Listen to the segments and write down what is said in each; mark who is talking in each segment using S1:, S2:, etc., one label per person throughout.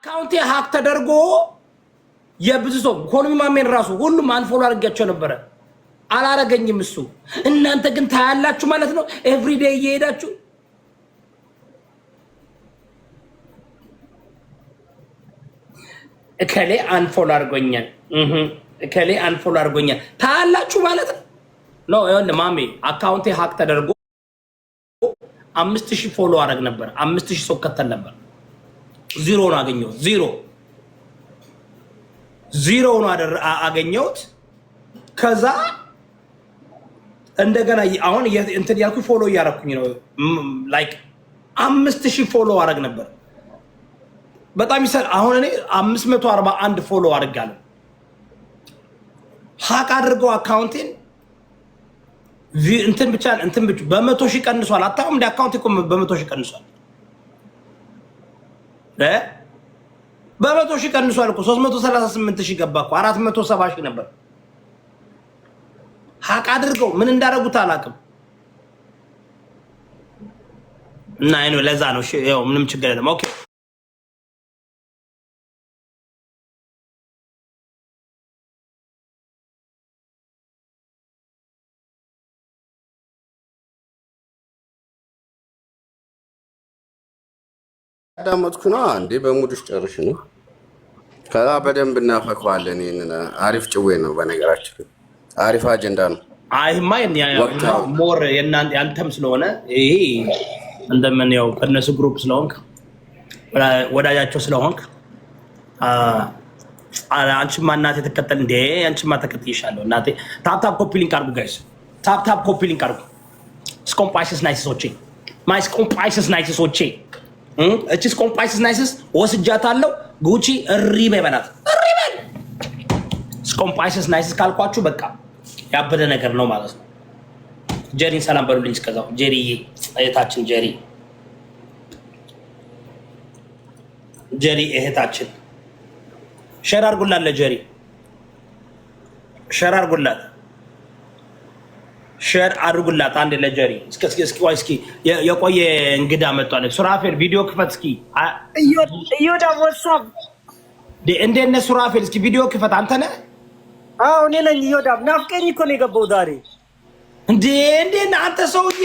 S1: አካውንቴ ሀክ ተደርጎ የብዙ ሰው ኢኮኖሚ ማሜን ራሱ ሁሉም አንፎሎ አድርጋቸው ነበረ። አላረገኝም እሱ። እናንተ ግን ታያላችሁ ማለት ነው። ኤቭሪዴይ እየሄዳችሁ እከሌ አንፎሎ አድርጎኛል፣ እከሌ አንፎሎ አድርጎኛል ታያላችሁ ማለት ነው። ነው ይሁን ማሜ አካውንቴ ሀክ ተደርጎ 5000 ፎሎ አደረግ ነበር። 5000 ሰው ከተል ነበር። ዜሮ ነው አገኘሁት። ዜሮ ነው አገኘሁት። ከዛ እንደገና አሁን እንትን ያልኩ ፎሎ እያደረኩኝ ነው። ላይክ 5000 ፎሎ አደረግ ነበር። በጣም ይሰል። አሁን እኔ 541 ፎሎ አድርጋለሁ። ሀክ አድርገው አካውንቴን እንትን ብቻ በ100,000 ቀንሷል። አታውም እንደ አካውንት እኮ በ100,000 ቀንሷል። በ100,000 ቀንሷል እኮ 338,000 ገባ እኮ 470,000 ነበር። ሀቅ አድርገው ምን እንዳደረጉት አላውቅም። እና አይኑ ለዛ ነው። እሺ ያው ምንም ችግር የለም። ኦኬ
S2: አዳመጥኩ ነው አንዴ በሙድሽ ጨርሽ ነው። ከዛ በደንብ እናፈከዋለን። ይሄንን አሪፍ ጭዌ ነው በነገራችን አሪፍ አጀንዳ ነው።
S1: አይማ ሞር ያንተም ስለሆነ ይሄ እንደምን ያው ከነሱ ግሩፕ ስለሆንክ ወዳጃቸው ስለሆንክ አንቺማ እናቴ ተከተል እንዴ አንቺማ ተከትይሻለሁ እናቴ። ታፕ ኮፒ ሊንክ አድርጉ ጋይስ፣ ታፕ ኮፒ ሊንክ አድርጉ። ስኮምፓይስስ ናይስሶቼ ማይ ስኮምፓይስስ ናይስሶቼ እቺ ስኮምፓይስስ ናይስስ ወስጃታለሁ። ጉቺ እሪ በይበላት እሪ በል። ስኮምፓይስስ ናይስስ ካልኳችሁ በቃ ያበደ ነገር ነው ማለት ነው። ጀሪን ሰላም በሉልኝ። እስከዛው ጀሪዬ እህታችን ጀሪ እህታችን ሼር አድርጉላት ለጀሪ ሼር አድርጉላት አንድ ለጀሪ። እስኪ የቆየ እንግዳ መጥቷል። ሱራፌል ቪዲዮ ክፈት እስኪ።
S3: እዮዳ ወርሳብ
S1: እንዴት ነህ ሱራፌል? እስኪ ቪዲዮ ክፈት። አንተ ነህ?
S3: አዎ እኔ ነኝ። እዮዳ ናፍቀኝ እኮ ነው የገባው ዛሬ። እንዴ
S1: አንተ ሰውዬ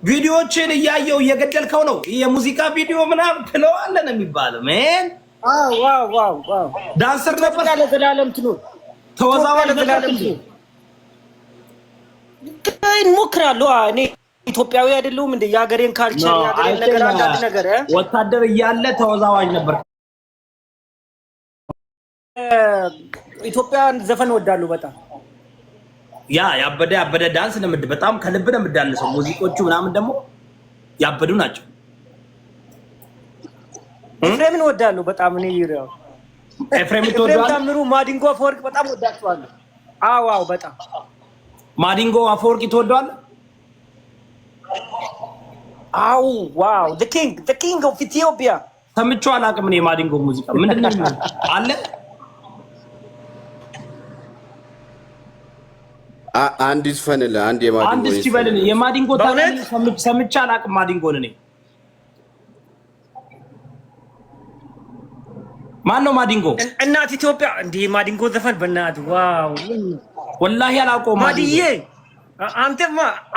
S1: ቪዲዮዎችን እያየው እየገደልከው ነው። የሙዚቃ ቪዲዮ ምናምን ትለዋለህ ነው የሚባለው። ምን
S3: ዋው
S1: ዳንሰር ነበር
S3: ለዘላለም ትኖር
S1: ተወዛዋዥ ለዘላለም ትኖር
S3: እንሞክራለሁ። እኔ ኢትዮጵያዊ አይደለሁም እንደ የሀገሬን ካልቸር የሀገሬን ነገር አንዳንድ ነገር
S1: ወታደር እያለ ተወዛዋዥ ነበር።
S3: ኢትዮጵያን ዘፈን ወዳለሁ በጣም
S1: ያበደ ዳንስ ነው። በጣም ከልብ ነው የምዳንሰው። ሙዚቆቹ ምናምን ደግሞ ያበዱ ናቸው።
S3: ኤፍሬምን ወዳለሁ በጣም እኔ ይራው
S1: ኤፍሬም ተወዳለሁ።
S3: ማዲንጎ አፈወርቅ በጣም ወዳቸዋለሁ። አዎ በጣም
S1: ማዲንጎ አፈወርቅ ተወዷል።
S3: አው ዋው the king of Ethiopia
S1: ሰምቼው አላውቅም። እኔ ማዲንጎ ሙዚቃ ምንድነው አለ
S2: አንድ ይዝፈንልህ አንድ
S1: የማዲንጎ ታሪክ ሰምቼ አላውቅም። ማዲንጎን እኔ ማን ነው ማዲንጎ?
S3: እናት ኢትዮጵያ እንዴ ማዲንጎ ዘፈን በእናት ዋው
S1: ወላሂ አላውቀውም።
S3: ማዲዬ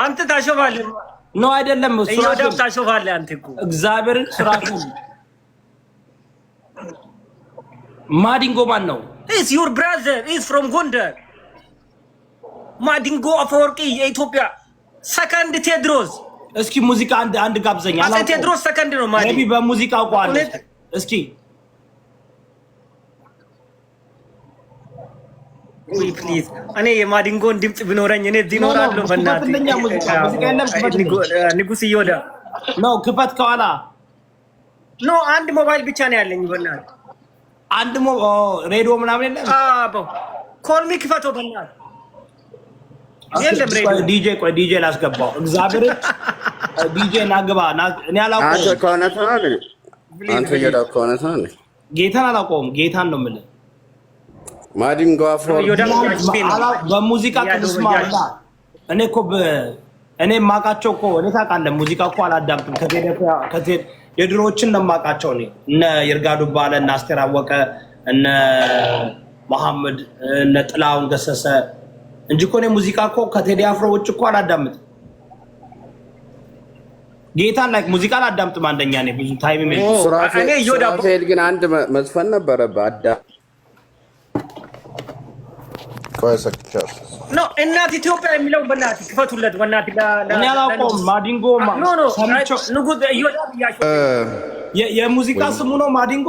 S3: አንተ ታሾፋለህ
S1: ነው አይደለም?
S3: ሱራፌል ታሾፋለህ አንተ እኮ
S1: እግዚአብሔርን። ሱራፌል ማዲንጎ ማን ነው?
S3: is your brother is from Gondar ማዲንጎ አፈወርቂ የኢትዮጵያ ሰከንድ ቴድሮስ።
S1: እስኪ ሙዚቃ አንድ ጋብዘኛ።
S3: አላውቀውም። ቴድሮስ ሰከንድ ነው ማዲ
S1: ነቢ በሙዚቃው ቋል እስኪ
S3: ወይ ፕሊዝ እኔ የማዲንጎን ድምጽ ቢኖረኝ እኔ እዚህ እኖራለሁ። በእናትህ
S1: ሙዚቃ የለም።
S3: ንጉስ እዮዳ
S1: ነው ክፈት። ከኋላ
S3: ኖ አንድ ሞባይል ብቻ ነው ያለኝ። በእናትህ
S1: አንድ ሬዲዮ ምናምን የለም።
S3: ኮልሚ ክፈተው በእናትህ የለም ሬዲዮ።
S1: ዲጄ ላስገባው። እግዚአብሔር ዲጄ ናግባ። እኔ አላውቀውም።
S2: አንተ እዮዳ ከሆነ ታዲያ
S1: ጌታን አላውቀውም። ጌታን ነው የምልህ
S2: ማዲንጎ አፈወርቅ
S1: በሙዚቃ ቅዱስማ እኔ እኮ እኔ የማውቃቸው እኮ እኔ ታውቃለህ፣ ሙዚቃ እኮ አላዳምጥም። የድሮዎችን ነማቃቸው ነው እነ ይርጋዱ ባለ እና አስቴር አወቀ እነ መሐመድ እነ ጥላውን ገሰሰ እንጂ እኮ እኔ ሙዚቃ እኮ ከቴዲ አፍሮ ውጭ እኮ አላዳምጥም። ጌታን ላይክ ሙዚቃ አላዳምጥም። አንደኛ ነኝ ብዙ ታይም ምን
S2: እኔ ዮዳፌል ግን አንድ መዝፈን ነበረ ባዳ ቆይሰክቻስ
S3: ኖ እናት ኢትዮጵያ የሚለው በእናት ክፈቱለት በእናት
S1: እኔ አላውቀውም። ማዲንጎ ሰምቼው
S3: ንጉስ ዮዳፍ ያሹ
S1: የሙዚቃ ስሙ ነው ማዲንጎ።